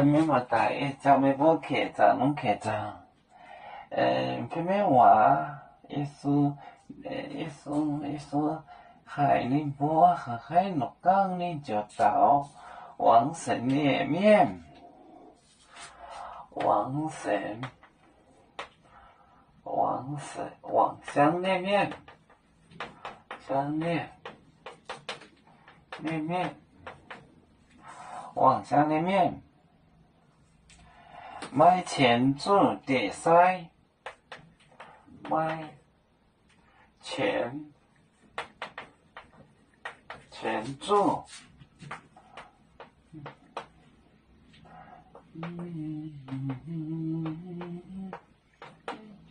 没么大，咱们不开张，侬开张。偏偏话，一说海宁波和海陆港呢就到旺盛连面，旺香连面，旺香连面。买前注点塞，买前注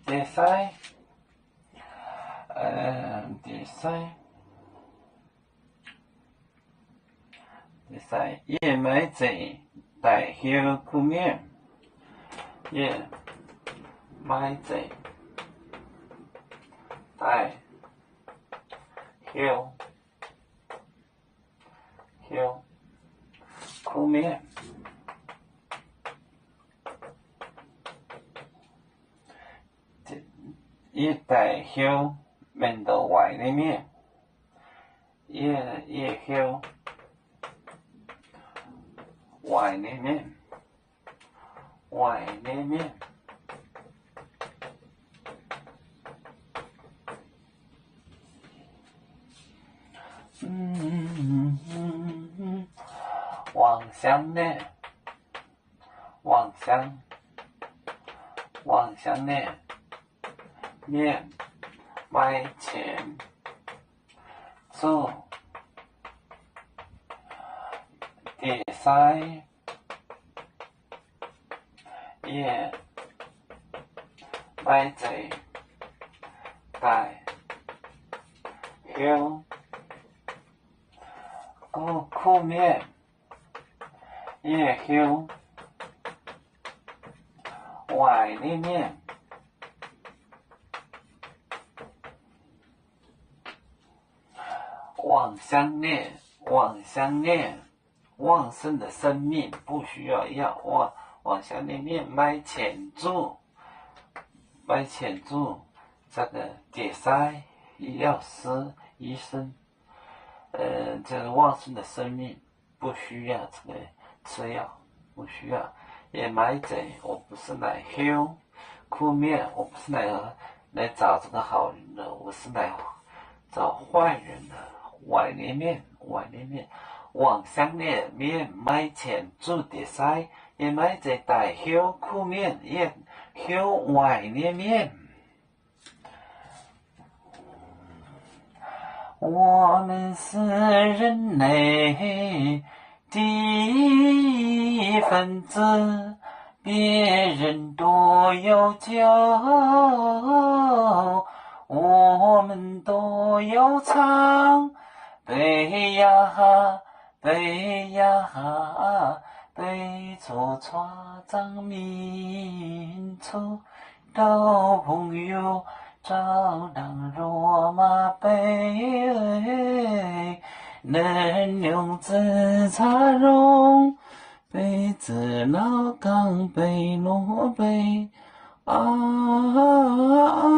点塞，点塞燕麦子带香苦面。燕麦子带香苦面，一带香面的外里面，叶香外里面。旺香面，面买前注点塞。燕麦子带香苦面，叶香外里面。旺香面，旺盛的生命不需要药。旺香连面买前注，这个点塞药师医生，这个旺盛的生命不需要这个吃药，不需要。也买这，我不是来修苦面，我不是来找这个好人的，我是来找坏人的。外里面，旺香连面买前注点塞。也买这带香苦面，也香外里面。我们是人类的一份子，别人多有酒，我们多有唱。背呀背着船长民族到朋友照当罗马杯，能用自茶容杯子老钢杯罗杯啊。